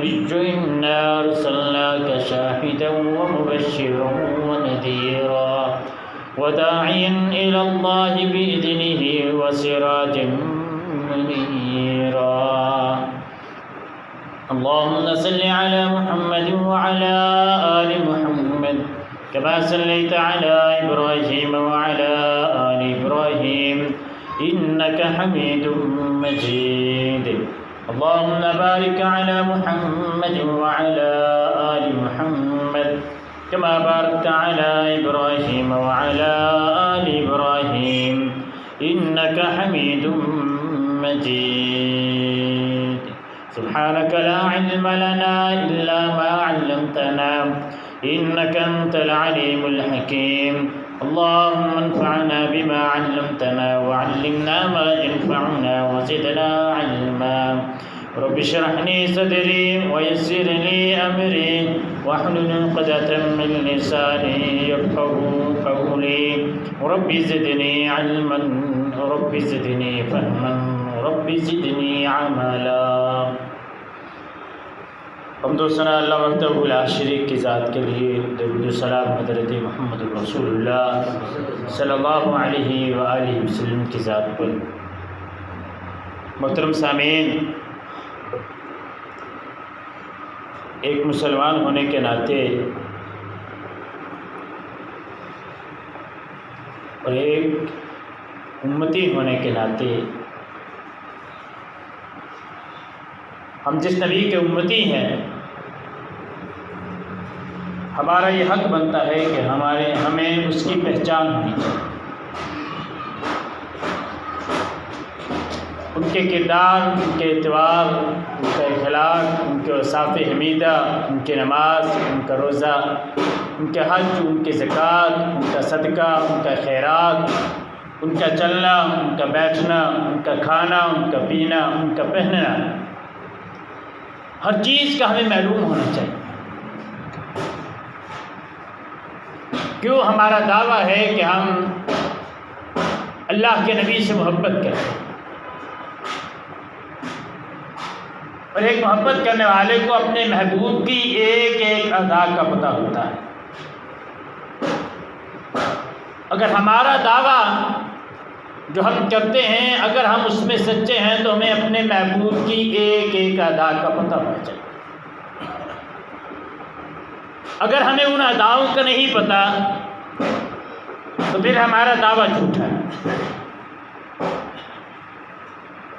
نبي إنا أرسلناك شاهدا ومبشرا ونذيرا وداعيا إلى الله بإذنه وسراجا منيرا اللهم صل على محمد وعلى آل محمد كما صليت على إبراهيم وعلى آل إبراهيم إنك حميد مجيد اللهم بارك على محمد وعلى آل محمد كما باركت على إبراهيم وعلى آل إبراهيم إنك حميد مجيد سبحانك لا علم لنا إلا ما علمتنا إنك أنت العليم الحكيم اللهم انفعنا بما علمتنا وعلمنا ما ينفعنا وزدنا علما رب اشرح لي صدري ويسر لي أمري واحلل عقدة من لساني يفقهوا قولي رب زدني علما رب زدني فهما رب زدنی عملا۔ حمد و ثنا اللہ وحدہ لا شریک کی ذات کے لیے، درود و سلام حضرت محمد رسول اللہ صلی اللہ علیہ وآلہ وسلم کی ذات پر۔ محترم سامعین، ایک مسلمان ہونے کے ناطے اور ایک امتی ہونے کے ناطے ہم جس نبی کے امتی ہیں، ہمارا یہ حق بنتا ہے کہ ہمیں اس کی پہچان ہونی چاہیے، ان کے کردار، ان کے اعتبار، ان کا اخلاق، ان کے اوصاف حمیدہ، ان کی نماز، ان کا روزہ، ان کے حج، ان کی زکوٰۃ، ان کا صدقہ، ان کا خیرات، ان کا چلنا، ان کا بیٹھنا، ان کا کھانا، ان کا پینا، ان کا پہننا، ہر چیز کا ہمیں معلوم ہونا چاہیے۔ کیوں ہمارا دعویٰ ہے کہ ہم اللہ کے نبی سے محبت کریں، اور ایک محبت کرنے والے کو اپنے محبوب کی ایک ایک ادا کا پتہ ہوتا ہے۔ اگر ہمارا دعویٰ جو ہم کرتے ہیں، اگر ہم اس میں سچے ہیں تو ہمیں اپنے محبوب کی ایک ایک ادا کا پتہ ہونا چاہیے۔ اگر ہمیں ان اداؤں کا نہیں پتہ تو پھر ہمارا دعویٰ جھوٹا ہے۔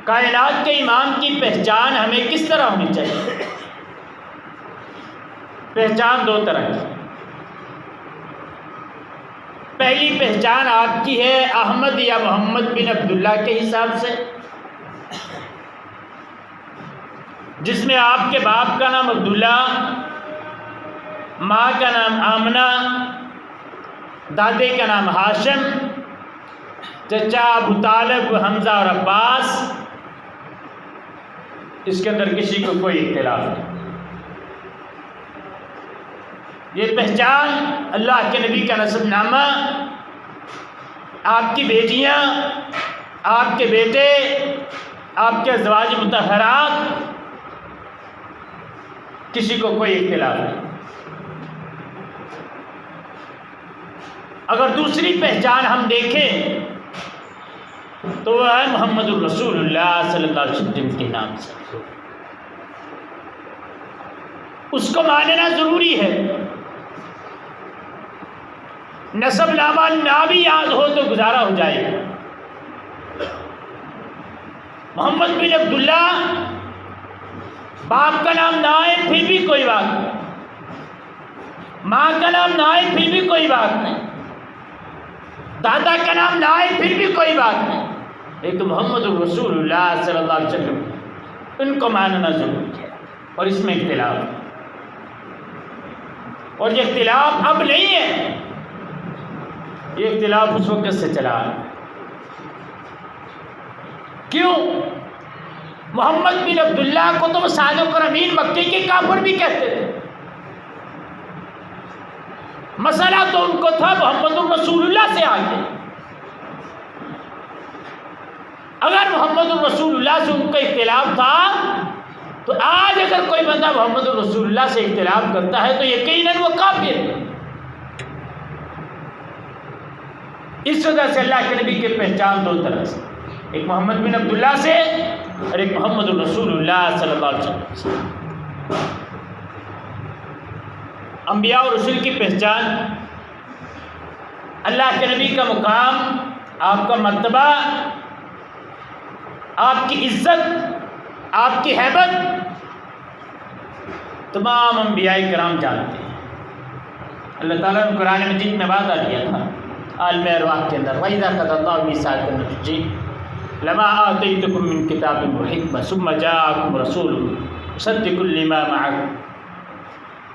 کائنات کے امام کی پہچان ہمیں کس طرح ہونی چاہیے؟ پہچان دو طرح کی۔ پہلی پہچان آپ کی ہے احمد یا محمد بن عبداللہ کے حساب سے، جس میں آپ کے باپ کا نام عبداللہ، ماں کا نام آمنہ، دادے کا نام ہاشم، چچا ابو طالب، حمزہ اور عباس، اس کے اندر کسی کو کوئی اختلاف نہیں۔ یہ پہچان اللہ کے نبی کا نسب نامہ، آپ کی بیٹیاں، آپ کے بیٹے، آپ کے ازواج مطہرات، کسی کو کوئی اختلاف نہیں۔ اگر دوسری پہچان ہم دیکھیں تو وہ ہے محمد الرسول اللہ صلی اللہ علیہ وسلم کے نام سے۔ اس کو ماننا ضروری ہے۔ نسب نامہ نہ بھی یاد ہو تو گزارا ہو جائے گا۔ محمد بن عبداللہ، باپ کا نام نہ آئے پھر بھی کوئی بات نہیں، ماں کا نام نہ آئے پھر بھی کوئی بات نہیں، دادا کا نام نہ آئے پھر بھی کوئی بات نہیں، لیکن محمد الرسول اللہ صلی اللہ علیہ وسلم ان کو ماننا ضروری ہے۔ اور اس میں اختلاف ہے، اور یہ اختلاف اب نہیں ہے، یہ اختلاف اس وقت سے چلا ہے۔ کیوں؟ محمد بن عبداللہ کو تو صادق اور امین مکے کے کافر بھی کہتے تھے۔ مسئلہ تو ان کو تھا محمد الرسول اللہ سے آگے۔ اگر محمد الرسول اللہ سے ان کا اختلاف تھا تو آج اگر کوئی بندہ محمد رسول اللہ سے اختلاف کرتا ہے تو یقیناً وہ کافر ہے۔ اس وجہ سے اللہ کے نبی کی پہچان دو طرح سے، ایک محمد بن عبداللہ سے اور ایک محمد رسول اللہ صلی اللہ علیہ وسلم سے۔ انبیاء اور رسول کی پہچان، اللہ کے نبی کا مقام، آپ کا مرتبہ، آپ کی عزت، آپ کی ہیبت تمام انبیاء کرام جانتے ہیں۔ اللہ تعالیٰ نے قرآن مجید میں وعدہ دیا تھا عالم ارواح کے اندر، وَإِذَا أَخَذَ اللَّهُ مِيثَاقَ النَّبِيِّينَ لَمَا آتَيْتُكُم مِّن كِتَابٍ وَحِكْمَةٍ ثُمَّ جَاءَكُمْ رَسُولٌ مُصَدِّقٌ لِّمَا مَعَكُمْ۔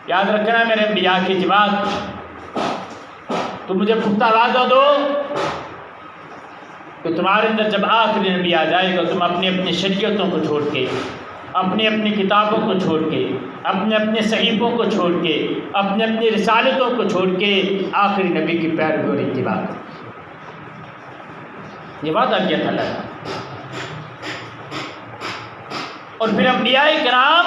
یاد رکھنا میرے انبیاء کی جماعت، تم مجھے پختہ وعدہ دو کہ تمہارے اندر جب آخری نبی آ جائے گا تم اپنی اپنی شریعتوں کو چھوڑ کے، اپنی اپنی کتابوں کو چھوڑ کے، اپنے اپنے صحیفوں کو چھوڑ کے، اپنے اپنی رسالتوں کو چھوڑ کے آخری نبی کی پیروی اور اتباع کرو۔ یہ وعدہ کیا تھا اللہ نے۔ اور پھر انبیاء کرام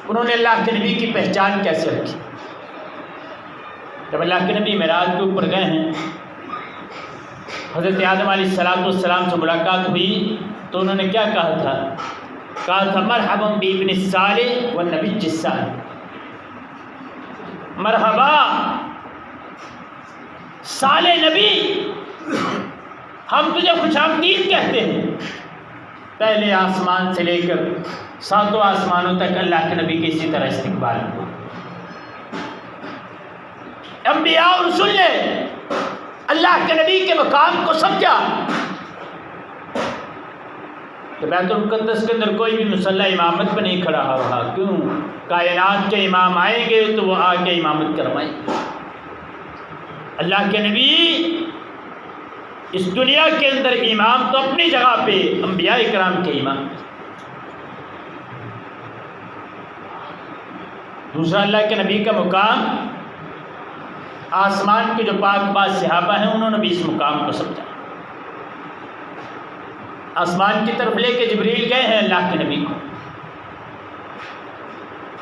انہوں نے اللہ کے نبی کی پہچان کیسے رکھی؟ جب اللہ کے نبی معراج کے اوپر گئے ہیں، حضرت آدم علیہ السلام سے ملاقات ہوئی تو انہوں نے کیا کہا تھا؟ کہا تھا مرحبا بابن الصالح والنبی الصالح، مرحبا صالح نبی، ہم تجھے خوش آمدید کہتے ہیں۔ پہلے آسمان سے لے کر ساتوں آسمانوں تک اللہ کے نبی کے اسی طرح استقبال ہوا۔ انبیاء اور رسول نے اللہ کے نبی کے مقام کو سمجھا کہ بیت المقدس کے اندر کوئی بھی مسلح امامت پہ نہیں کھڑا ہو رہا، کیوں؟ کائنات کے امام آئیں گے تو وہ آ کے امامت کروائیں گے۔ اللہ کے نبی اس دنیا کے اندر امام تو اپنی جگہ پہ، انبیاء کرام کے امام۔ دوسرا اللہ کے نبی کا مقام، آسمان کے جو پاک باز صحابہ ہیں انہوں نے بھی اس مقام کو سمجھا۔ آسمان کی طرف لے کے جبریل گئے ہیں اللہ کے نبی کو،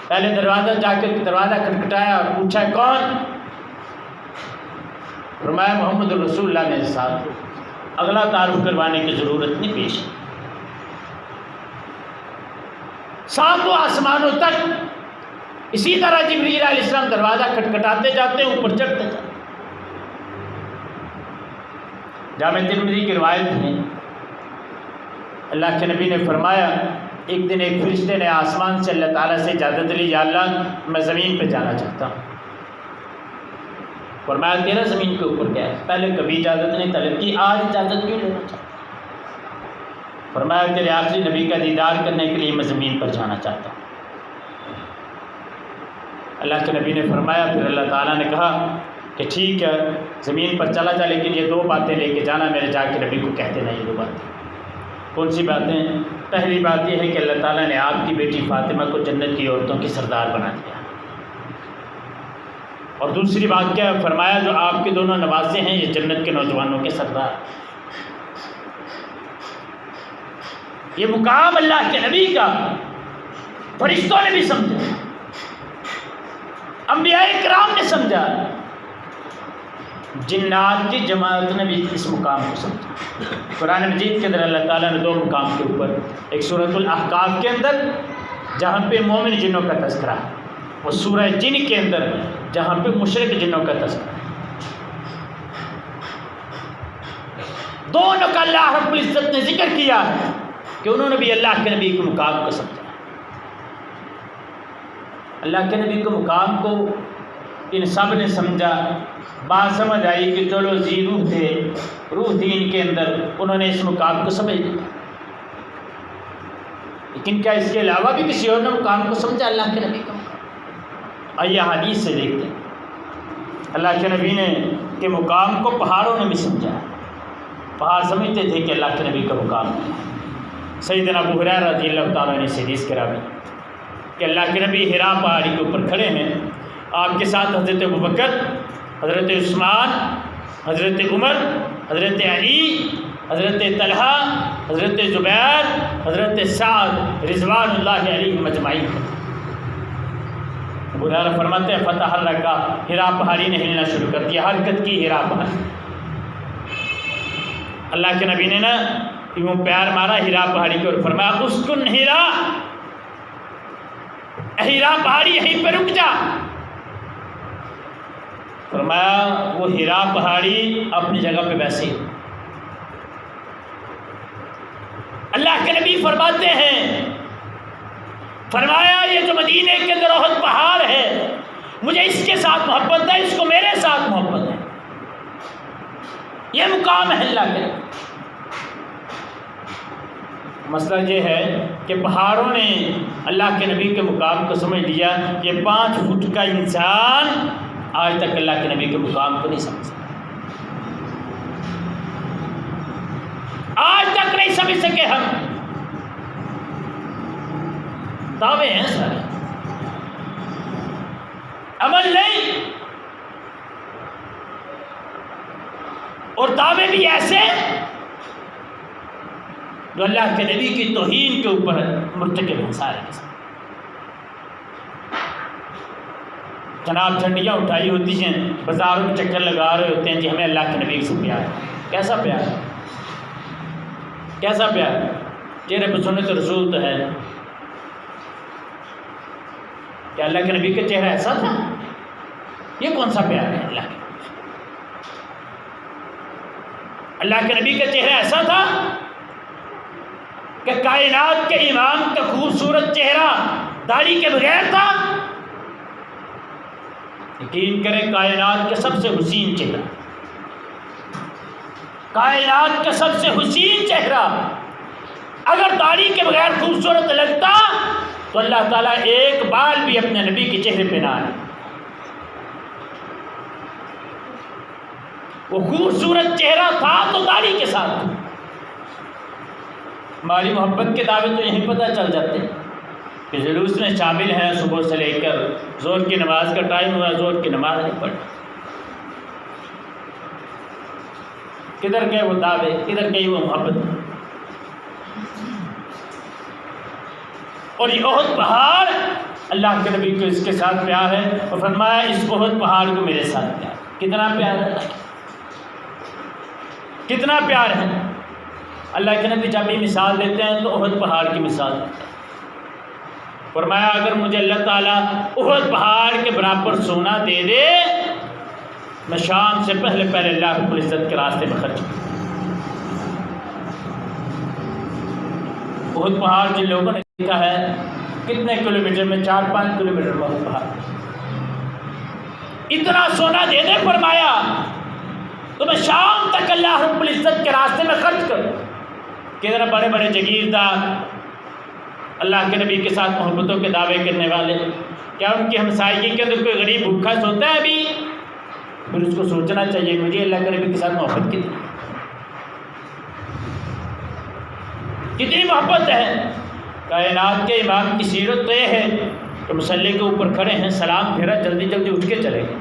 پہلے دروازہ جا کے دروازہ کھٹکھٹایا اور پوچھا کون؟ فرمایا محمد رسول اللہ میرے ساتھ، اگلا تعارف کروانے کی ضرورت نہیں پیش۔ ساتوں آسمانوں تک اسی طرح جبریل علیہ السلام دروازہ کھٹکھٹاتے جاتے ہیں، اوپر چڑھتے جاتے ہیں۔ جامع ترمذی کی روایت ہے، اللہ کے نبی نے فرمایا ایک دن ایک فرشتے نے آسمان سے اللہ تعالیٰ سے اجازت لی، یا اللہ میں زمین پہ جانا چاہتا ہوں۔ فرمایا تیرا زمین کے اوپر کیا ہے؟ پہلے کبھی اجازت نہیں طلب کی، آج اجازت کیوں لینا چاہتا؟ فرمایا تیرے آخری نبی کا دیدار کرنے کے لیے میں زمین پر جانا چاہتا ہوں۔ اللہ کے نبی نے فرمایا، پھر اللہ تعالیٰ نے کہا کہ ٹھیک ہے زمین پر چلا جا، لیکن یہ دو باتیں لے کے جانا، میرے جا کے نبی کو کہتے نہیں یہ دو باتیں۔ کون سی باتیں؟ پہلی بات یہ ہے کہ اللہ تعالیٰ نے آپ کی بیٹی فاطمہ کو جنت کی عورتوں کی سردار بنا دیا، اور دوسری بات کیا فرمایا؟ جو آپ کے دونوں نواسے ہیں یہ جنت کے نوجوانوں کے سردار۔ یہ مقام اللہ کے نبی کا فرشتوں نے بھی سمجھا، انبیاء کرام نے سمجھا، جنات کی جماعت نے بھی اس مقام کو سمجھا۔ قرآن مجید کے اندر اللہ تعالیٰ نے دو مقام کے اوپر، ایک سورۃ الاحقاف کے اندر جہاں پہ مومن جنوں کا تذکرہ ہے، اور سورہ جن کے اندر جہاں پہ مشرک جنوں کا تذکرہ ہے، دونوں کا اللہ رب العزت نے ذکر کیا ہے کہ انہوں نے بھی اللہ کے نبی کے مقام کو سمجھا۔ اللہ کے نبی کے مقام کو ان سب نے سمجھا، بات سمجھ آئی کہ چلو روح تھے، روح تھی ان کے اندر، انہوں نے اس مقام کو سمجھ لیا۔ لیکن کیا اس کے علاوہ بھی کسی اور نے مقام کو سمجھا اللہ کے نبی کا مقام؟ آئیے حدیث سے دیکھتے ہیں، اللہ کے نبی نے کے مقام کو پہاڑوں نے بھی سمجھا۔ پہاڑ سمجھتے تھے کہ اللہ کے نبی کا مقام ہے۔ سیدنا ابو ہریرہ رضی اللہ تعالیٰ عنہ سے حدیث کرا بھی کہ اللہ کے نبی حرا پہاڑی کے اوپر کھڑے ہیں، آپ کے ساتھ حضرت ابوبکر، حضرت عثمان، حضرت عمر، حضرت علی، حضرت طلحہ، حضرت زبیر، حضرت سعد رضوان اللہ علیہ مجمعین. ابو ہریرہ فرماتے ہیں فتحرک، ہرا پہاڑی نے ہلنا شروع کر دیا، حرکت کی ہرا پہاڑی. اللہ کے نبی نے نا یوں پیار مارا ہرا پہاڑی کو اور فرمایا اسکن ہرا، ہرا پہاڑی یہیں پہ رک جا. فرمایا وہ ہرا پہاڑی اپنی جگہ پہ ویسے ہی. اللہ کے نبی فرماتے ہیں، فرمایا یہ جو مدینے کے اندر احد پہاڑ ہے مجھے اس کے ساتھ محبت ہے، اس کو میرے ساتھ محبت ہے. یہ مقام ہے اللہ کے. مسئلہ یہ ہے کہ پہاڑوں نے اللہ کے نبی کے مقام کو سمجھ لیا. یہ 5 فٹ کا انسان آج تک اللہ کے نبی کے مقام کو نہیں سمجھ سکا، آج تک نہیں سمجھ سکے. ہم دعوے ہیں سارے، عمل نہیں، اور دعوے بھی ایسے جو اللہ کے نبی کی توہین کے اوپر مرتکب ہیں سارے کے ساتھ. جناب جھنڈیاں اٹھائی ہوتی ہیں، بازاروں میں چکر لگا رہے ہوتے ہیں جی ہمیں اللہ کے نبی سے پیار ہے. کیسا پیار ہے؟ کیسا پیار ہے؟ چہرے پہ سنت رسول تو ہے. کیا اللہ کے نبی کا چہرہ ایسا تھا؟ یہ کون سا پیار ہے اللہ کے؟ اللہ کے نبی کا چہرہ ایسا تھا کہ کائنات کے امام کا خوبصورت چہرہ داڑھی کے بغیر تھا. یقین کریں کائنات کا سب سے حسین چہرہ، کائنات کا سب سے حسین چہرہ اگر داڑھی کے بغیر خوبصورت لگتا تو اللہ تعالیٰ ایک بال بھی اپنے نبی کے چہرے پہ نہ آئے. وہ خوبصورت چہرہ تھا تو داڑھی کے ساتھ. ہماری محبت کے دعوے تو یہیں پتہ چل جاتے ہیں کہ جلوس میں شامل ہیں. صبح سے لے کر زور کی نماز کا ٹائم ہوا، زور کی نماز نہیں پڑھی. کدھر گئے وہ دعوے، کدھر گئی وہ محبت؟ اور یہ احد پہاڑ اللہ کے نبی کو اس کے ساتھ پیار ہے، اور فرمایا اس احد پہاڑ کو میرے ساتھ پیار. کتنا پیار ہے اللہ، کتنا پیار ہے. اللہ کے نبی جب بھی مثال دیتے ہیں تو احد پہاڑ کی مثال دیتے ہیں. فرمایا اگر مجھے اللہ تعالیٰ احد پہاڑ کے برابر سونا دے دے میں شام سے پہلے اللہ رب العزت کے راستے میں خرچ کروں. احد پہاڑ جن لوگوں نے دیکھا ہے کتنے کلومیٹر میں، 4-5 کلومیٹر میں احد پہاڑ. اتنا سونا دے دے فرمایا تو میں شام تک اللہ رب العزت کے راستے میں خرچ کروں. کدھر بڑے بڑے جگیردار اللہ کے نبی کے ساتھ محبتوں کے دعوے کرنے والے، کیا ان کی ہمسائیگی کے اندر کوئی غریب بھوکا سوتا ہے ابھی؟ پھر اس کو سوچنا چاہیے مجھے اللہ کے نبی کے ساتھ محبت کتنی محبت ہے. کائنات کے امام کی سیرت تو یہ ہے کہ مصلی کے اوپر کھڑے ہیں، سلام پھیرا، جلدی جلدی اٹھ کے چلے گئے.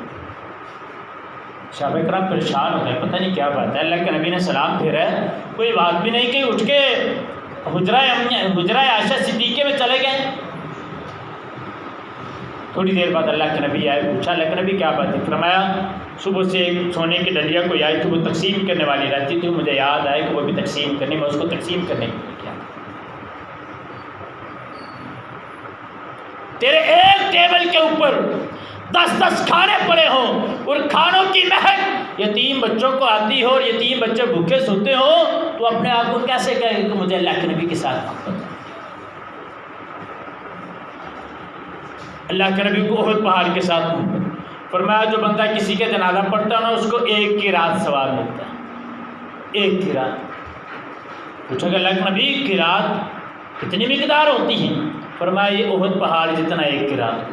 صحابہ کرام پریشان ہو گئے، پتہ نہیں کیا بات ہے. اللہ کے نبی نے سلام پھیرا ہے، کوئی بات بھی نہیں کہ اٹھ کے حجرہ عائشہ صدیقہ میں چلے گئے. تھوڑی دیر بعد اللہ کے نبی آئے، پوچھا اللہ کے نبی کیا بات ہے؟ فرمایا صبح سے ایک سونے کی ڈلیا کوئی آئی تھی، وہ تقسیم کرنے والی رہتی تھی، مجھے یاد آئے کہ وہ بھی تقسیم کرنی، میں اس کو تقسیم کرنے کے لیے کیا. تیرے ایک ٹیبل کے اوپر 10 کھانے پڑے ہوں اور کھانوں کی مہک یتیم بچوں کو آتی ہو اور یتیم بچے بھوکے سوتے ہوں تو اپنے آپ کو کیسے کہے کہ مجھے اللہ کے نبی کے ساتھ محبت ہے؟ اللہ کے نبی کو احد پہاڑ کے ساتھ محبت. فرمایا جو بندہ کسی کے جنازہ پڑھتا ہے نا اس کو 1 کی رات ثواب ملتا ہے. 1 کی رات. پوچھا کہ اللہ کے نبی کی رات کتنی مقدار ہوتی ہیں؟ فرمایا یہ احد پہاڑ جتنا 1 کی رات.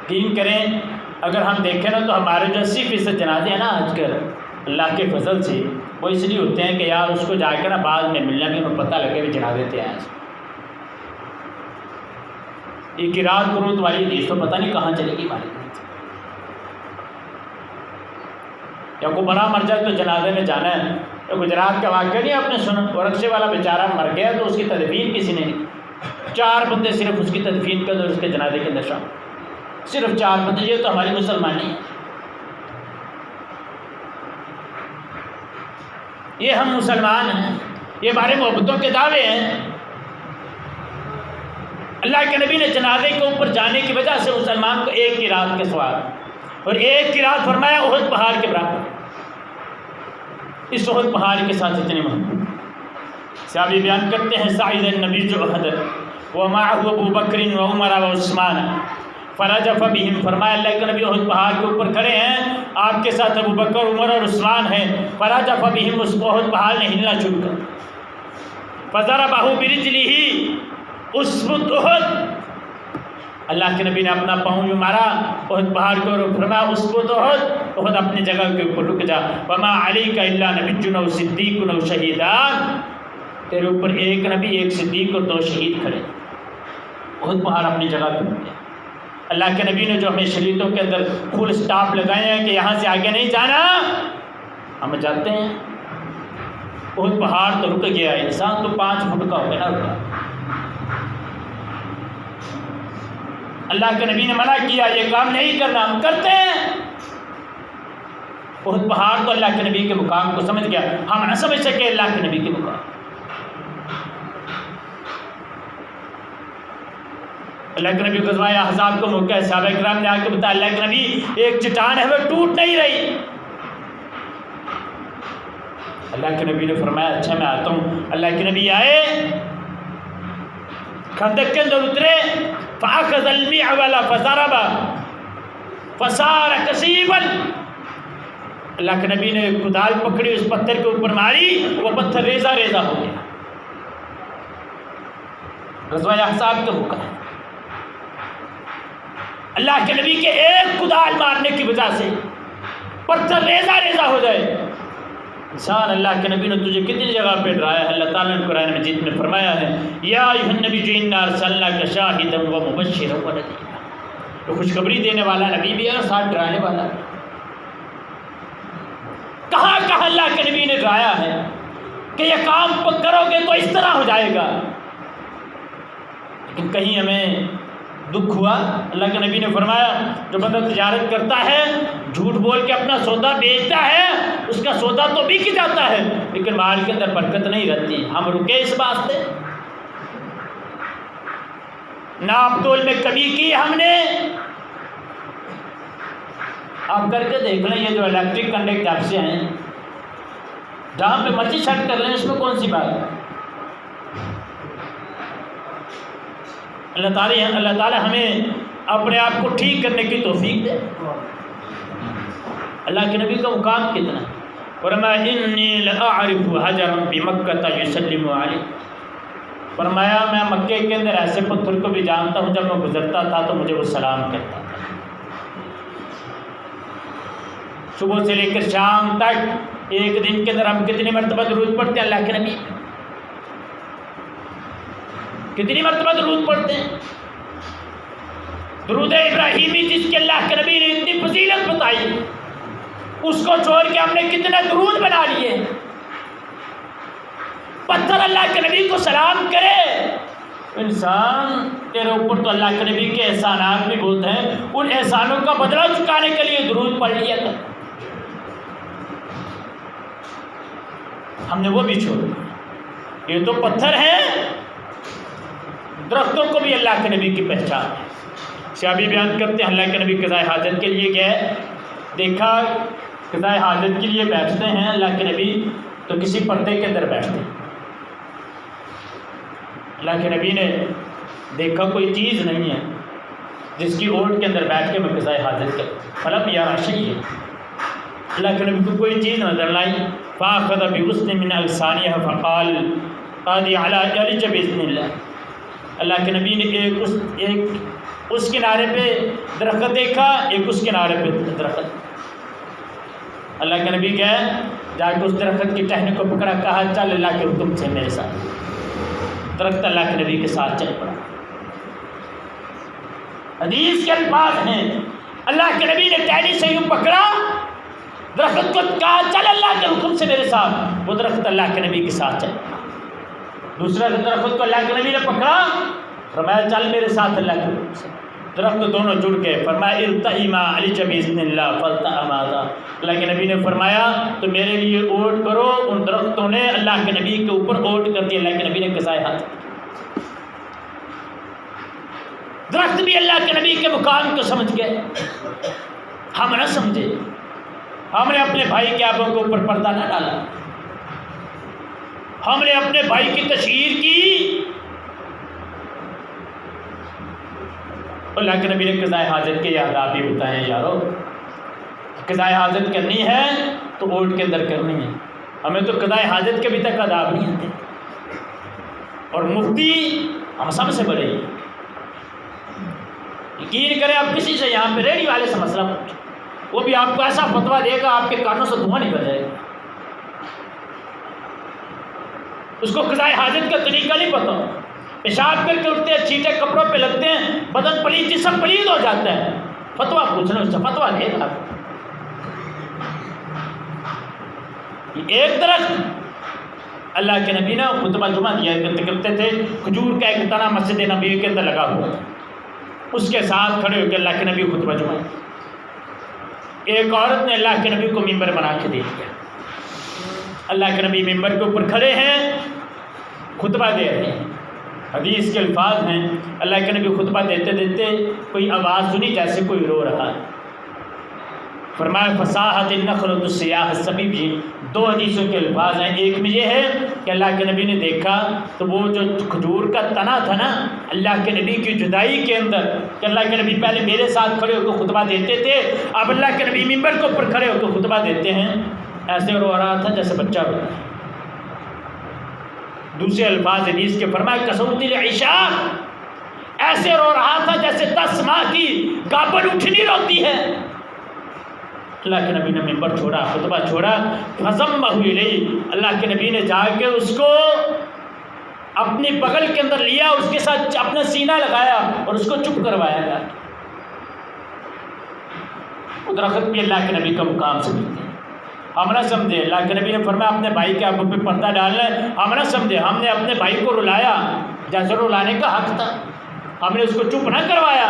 یقین کریں اگر ہم دیکھیں نا تو ہمارے جو 80% جنازے ہیں نا آج کل اللہ کے فضل سے وہ اس لیے ہوتے ہیں کہ یار اس کو جا کے نا بعد میں ملنا بھی ہمیں پتہ لگے بھی جنازے تھے آج. ایک رات قنوت والی حدیث تو پتہ نہیں کہاں چلے گی ہماری. یا کوئی بڑا مر جائے تو جنازے میں جانا ہے، تو گجرات کا واقعہ نہیں آپ نے سنا، ورقشے والا بیچارہ مر گیا تو اس کی تدفین کسی نے نہیں، 4 بندے صرف اس کی تدفین کے اندر، اس کے جنازے کے اندر شامل، صرف 4 بندے. یہ تو ہماری مسلمانی ہے، یہ ہم مسلمان ہیں، یہ ہمارے محبتوں کے دعوے ہیں. اللہ کے نبی نے جنازے کے اوپر جانے کی وجہ سے مسلمان کو 1 کی رات کے ثواب، اور 1 کی رات فرمایا احد پہاڑ کے برابر. اس احد پہاڑ کے ساتھ اتنے محبت. صحابی بیان کرتے ہیں صعد النبی احد ومعه ابو بکر وعمر وعثمان فرجف بهم، فرمایا اللہ کے نبی احد پہاڑ کے اوپر کھڑے ہیں، آپ کے ساتھ ابو بکر، عمر اور عثمان ہیں. فرجف بهم، اس احد پہاڑ نے ہلنا شروع کر. فضربه برجله اسبت احد، اللہ کے نبی نے اپنا پاؤں جو مارا احد پہاڑ کو، فرمایا اسبت احد، احد اپنی جگہ کے اوپر رک جا. وما علیک الا نبی او صدیق او شہیدان، تیرے اوپر 1 نبی، 1 صدیق اور 2 شہید کھڑے. احد پہاڑ اپنی جگہ پہ رک گیا. اللہ کے نبی نے جو ہمیں شریعتوں کے اندر فل سٹاپ لگائے ہیں کہ یہاں سے آگے نہیں جانا، ہم جاتے ہیں. احد پہاڑ تو رک گیا، انسان تو 5 فٹ کا ہو گیا نا رکا. اللہ کے نبی نے منع کیا یہ کام نہیں کرنا، ہم کرتے ہیں. احد پہاڑ تو اللہ کے نبی کے مقام کو سمجھ گیا، ہم نہ سمجھ سکے اللہ کے نبی کے مقام. اللہ کے نبی غزوہ احزاب کو موقع ہے، صحابہ کرام نے آ کے بتایا اللہ کے نبی ایک چٹان ہے وہ ٹوٹ نہیں رہی. اللہ کے نبی نے فرمایا اچھا میں آتا ہوں. اللہ کے نبی آئے، خندق کے اندر اترے، فاخذ المعول فضرب فصار کثیبا، اللہ کے نبی نے کدال پکڑی، اس پتھر کے اوپر ماری، وہ پتھر ریزہ ریزہ ہو گیا. غزوہ احزاب کا موقع ہے. اللہ کے نبی کے ایک کدال مارنے کی وجہ سے پتھر ریزہ ریزہ ہو جائے. انسان اللہ کے نبی نے تجھے کتنی جگہ پہ ڈرایا ہے. اللہ تعالیٰ نے قرآن مجید میں فرمایا ہے یا ایھا النبی انا ارسلناک شاہدا ومبشرا ونذیرا، تو خوشخبری دینے والا نبی بھی ہے اور ساتھ ڈرانے والا. کہاں کہاں اللہ کے نبی نے ڈرایا ہے کہ یہ کام کرو گے تو اس طرح ہو جائے گا. لیکن کہیں ہمیں دکھ ہوا. اللہ کے نبی نے فرمایا جو بندہ تجارت کرتا ہے، جھوٹ بول کے اپنا سودا بیچتا ہے، اس کا سودا تو بک جاتا ہے لیکن مال کے اندر برکت نہیں رہتی. ہم رکے اس واسطے، ناپ تول میں کمی کی ہم نے. آپ کر کے دیکھ لیں یہ جو الیکٹرک کنڈکٹ ایپ سے ہیں، جہاں پہ مرضی سیٹ کر لیں، اس میں کون سی بات ہے. اللہ تعالیٰ ہمیں اپنے آپ کو ٹھیک کرنے کی توفیق دے. اللہ کے نبی کا مقام کتنا ہے. فرمایا انی لاعرف حجرا بمکہ یسلم علی، فرمایا میں مکے کے اندر ایسے پتھر کو بھی جانتا ہوں جب میں گزرتا تھا تو مجھے وہ سلام کرتا تھا. صبح سے لے کر شام تک ایک دن کے اندر ہم کتنی مرتبہ درود پڑھتے ہیں اللہ کے نبی، کتنی مرتبہ درود پڑھتے ہیں. درود ابراہیمی جس کے اللہ کے نبی نے اتنی فضیلت بتائی، اس کو چھوڑ کے ہم نے کتنے درود بنا لیے. پتھر اللہ کے نبی کو سلام کرے. انسان تیرے اوپر تو اللہ کے نبی کے احسانات بھی بہت ہیں، ان احسانوں کا بدلہ چکانے کے لیے درود پڑھ لیا تھا. ہم نے وہ بھی چھوڑ دیا. یہ تو پتھر ہیں، درختوں کو بھی اللہ کے نبی کی پہچان ہے. صحابی بیان کرتے ہیں اللہ کے نبی قضاء حاجت کے لیے گئے، دیکھا قضاء حاجت کے لیے بیٹھتے ہیں اللہ کے نبی تو کسی پردے کے اندر بیٹھتے ہیں. اللہ کے نبی نے دیکھا کوئی چیز نہیں ہے جس کی اوٹ کے اندر بیٹھ کے میں قضاء حاجت کروں. فلم یا شیء، اللہ کے نبی کو کوئی چیز نظر لائی. فاخذ بغصن من اغصانها فقال قاضی علی الج باذن اللہ. اللہ کے نبی نے ایک اس کنارے پہ درخت دیکھا، ایک اس کنارے پہ درخت. اللہ کے نبی گئے، جا کے اس درخت کی ٹہنی کو پکڑا، کہا چل اللہ کے حکم سے میرے ساتھ. درخت اللہ کے نبی کے ساتھ چل پڑا. حدیث کے الفاظ ہیں اللہ کے نبی نے ٹہنی سے یوں پکڑا درخت کو کہا چل اللہ کے حکم سے میرے ساتھ، وہ درخت اللہ کے نبی کے ساتھ چل. دوسرا درخت کو اللہ کے نبی نے پکڑا، فرمایا چل میرے ساتھ اللہ کے حکم سے. درخت دونوں جڑ گئے. فرمایا ارتئما علی بإذن اللہ فالتئم هذا. اللہ کے نبی نے فرمایا تو میرے لیے اوٹ کرو. ان درختوں نے اللہ کے نبی کے اوپر اوٹ کر دی. اللہ کے نبی نے قضائے ہاتھ. درخت بھی اللہ کے نبی کے مقام کو سمجھ گئے. ہم نہ سمجھے، ہم نے اپنے بھائی کے آبوں کے اوپر پردہ نہ ڈالا، ہم نے اپنے بھائی کی تشہیر کی. اللہ کے نبی نے قضائے حاجت کے یہ آداب بھی بتائے ہیں. یارو قضائے حاجت کرنی ہے تو اوٹ کے اندر کرنی ہے. ہمیں تو قضائے حاجت کے بھی تک آداب نہیں آتے. اور مفتی ہم سب سے بڑے. یقین کریں آپ کسی سے یہاں پہ ریڈی والے سے مسئلہ پوچھیں، وہ بھی آپ کو ایسا فتویٰ دے گا آپ کے کانوں سے دھواں نکل جائے گا. اس کو قضائے حاجت کا طریقہ نہیں پتہ. پیشاب کر کے اٹھتے ہیں، چھینٹے کپڑوں پہ لگتے ہیں، بدن پلید جسم پلید ہو جاتا ہے. فتویٰ پوچھنا اس سے فتویٰ دے گا. ایک درخت اللہ کے نبی نے خطبہ جمعہ دیا کرتے تھے، کھجور کا ایک تنا مسجد نبی کے اندر لگا ہوا تھا. اس کے ساتھ کھڑے ہو کے اللہ کے نبی خطبہ جمعہ. ایک عورت نے اللہ کے نبی کو ممبر بنا کے دے دیا. اللہ کے نبی ممبر کے اوپر کھڑے ہیں، خطبہ دے رہے ہیں. حدیث کے الفاظ ہیں اللہ کے نبی خطبہ دیتے دیتے کوئی آواز سنی جیسے کوئی رو رہا ہے. فرمایا فصاحت النخلۃ السیاح السبیب. دو حدیثوں کے الفاظ ہیں. ایک میں یہ ہے کہ اللہ کے نبی نے دیکھا تو وہ جو کھجور کا تنا تھا نا اللہ کے نبی کی جدائی کے اندر، کہ اللہ کے نبی پہلے میرے ساتھ کھڑے ہو کے خطبہ دیتے تھے، اب اللہ کے نبی ممبر کے اوپر کھڑے ہو کے خطبہ دیتے ہیں، ایسے رو رہا تھا جیسے بچہ رو رہا ہے. دوسرے الفاظ حدیث کے فرمایا کصوت العشاء، ایسے رو رہا تھا جیسے 10 ماہ کی گابن اٹھنی روتی ہے. اللہ کے نبی نے ممبر چھوڑا، خطبہ چھوڑا. فضمہ الیہ، اللہ کے نبی نے جا کے اس کو اپنی بغل کے اندر لیا، اس کے ساتھ اپنا سینہ لگایا اور اس کو چپ کروایا گیا. درخت بھی اللہ کے نبی کا مقام سمجھتے ہیں. ہم نہ سمجھے. اللہ کے نبی نے فرمایا اپنے بھائی کے آنکھوں پہ پردہ ڈالنا ہے. ہم نہ سمجھے. ہم نے اپنے بھائی کو رلایا جیسے رلانے کا حق تھا. ہم نے اس کو چپ نہ کروایا.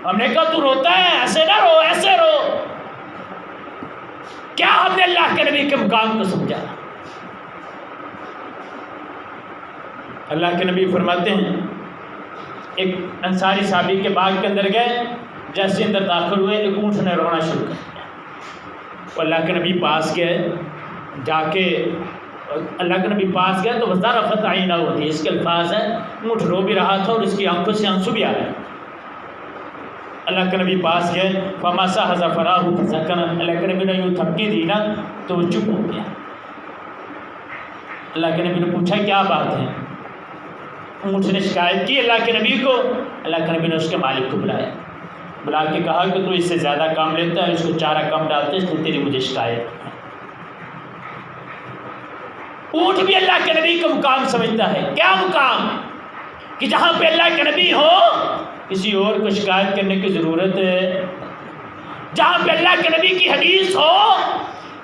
ہم نے کہا تو روتا ہے، ایسے نہ رو، ایسے رو. کیا ہم نے اللہ کے نبی کے مقام کو سمجھا؟ اللہ کے نبی فرماتے ہیں ایک انصاری صحابی کے باغ کے اندر گئے، جیسے اندر داخل ہوئے ایک اونٹ نے رونا شروع کر دیا. وہ اللہ کے نبی پاس گئے، جا کے اللہ کے نبی پاس گئے تو وزارفت عینہ ہوتی ہے. اس کے الفاظ ہیں اونٹ رو بھی رہا تھا اور اس کی آنکھوں سے آنسو بھی آ رہے. اللہ کے نبی پاس گئے، فمسح ظفرہ فسکن. اللہ کے نبی نے یوں تھپکی دی نا تو وہ چپ ہو گیا. اللہ کے نبی نے پوچھا کیا بات ہے؟ اونٹ نے شکایت کی اللہ کے نبی کو. اللہ کے نبی نے اس کے مالک کو بلایا، بلا کے کہا کہ تو اس سے زیادہ کام لیتا ہے، اس کو چارہ کم ڈالتے، اس نے تیری مجھے شکایت. اونٹ بھی اللہ کے نبی کا مقام سمجھتا ہے. کیا مقام؟ کہ جہاں پہ اللہ کے نبی ہو کسی اور کو شکایت کرنے کی ضرورت ہے. جہاں پہ اللہ کے نبی کی حدیث ہو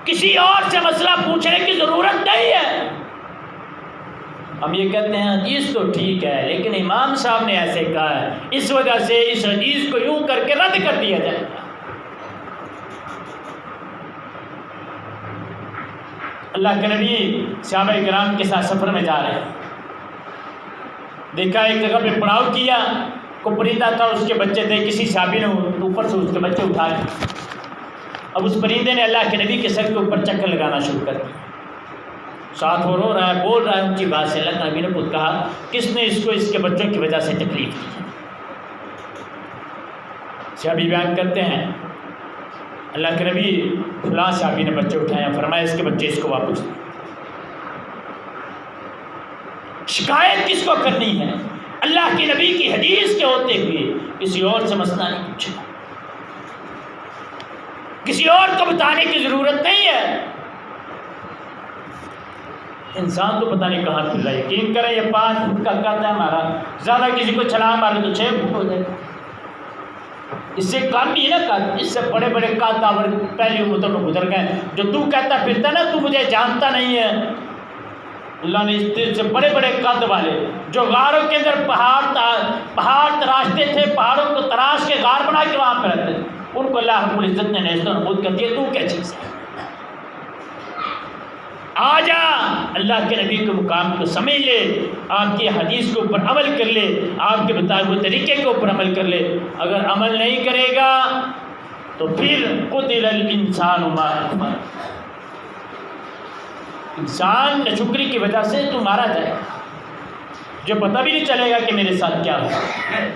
کسی اور سے مسئلہ پوچھنے کی ضرورت نہیں ہے. ہم یہ کہتے ہیں حدیث تو ٹھیک ہے لیکن امام صاحب نے ایسے کہا ہے، اس وجہ سے اس حدیث کو یوں کر کے رد کر دیا جائے گا. اللہ کے نبی صحابہ کرام کے ساتھ سفر میں جا رہے ہیں. دیکھا ایک جگہ پہ پڑاؤ کیا، کو پرندہ تھا، اس کے بچے تھے، کسی صحابی نے اوپر سے اس کے بچے اٹھا لیے. اب اس پرندے نے اللہ کے نبی کے سر کے اوپر چکر لگانا شروع کر دیا. ساتھ وہ رو رہا ہے، بول رہا ہے اونچی بات سے. اللہ کے نبی نے خود کہا کس نے اس کو اس کے بچوں کی وجہ سے تکلیف دی؟ صحابی بیان کرتے ہیں اللہ کے نبی فلاں صحابی نے بچے اٹھائے ہیں، فرمایا اس کے بچے اس کو واپس دیں. شکایت کس کو کرنی ہے؟ اللہ کے نبی کی حدیث کے ہوتے ہوئے کسی اور سے مسئلہ نہیں پوچھنا، کسی اور کو بتانے کی ضرورت نہیں ہے. انسان تو پتہ نہیں کہاں پھر رہا ہے. یقین کریں یہ 5 فٹ کا قد ہے ہمارا، زیادہ کسی کو چھلانگ مارے تو 6 فٹ ہو جائے. اس سے کام بھی ہے نا، اس سے بڑے بڑے کاتاور پہلی امتوں میں گزر گئے. جو تو کہتا پھرتا نا تو مجھے جانتا نہیں ہے، اللہ نے اس سے بڑے بڑے قد والے جو غاروں کے اندر پہاڑ تراشتے تھے، پہاڑوں کو تراش کے غار بنا کے وہاں پہ رہتے تھے، ان کو اللہ رب العزت نے نیست و نابود کر دیا. تو کیا چیز ہے؟ آ جا اللہ کے نبی کے مقام کو سمجھ لے، آپ کی حدیث کے اوپر عمل کر لے، آپ کے بتائے ہوئے طریقے کے اوپر عمل کر لے. اگر عمل نہیں کرے گا تو پھر قتل الانسان ما اکفر، انسان ناشکری کی وجہ سے تو مارا جائے، جو پتہ بھی نہیں چلے گا کہ میرے ساتھ کیا ہوا.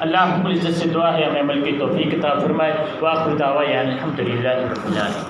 اللہ رب العزت سے دعا ہے ہمیں عمل کی توفیق عطا فرمائے. وآخر دعوانا الحمدللہ رب العالمین.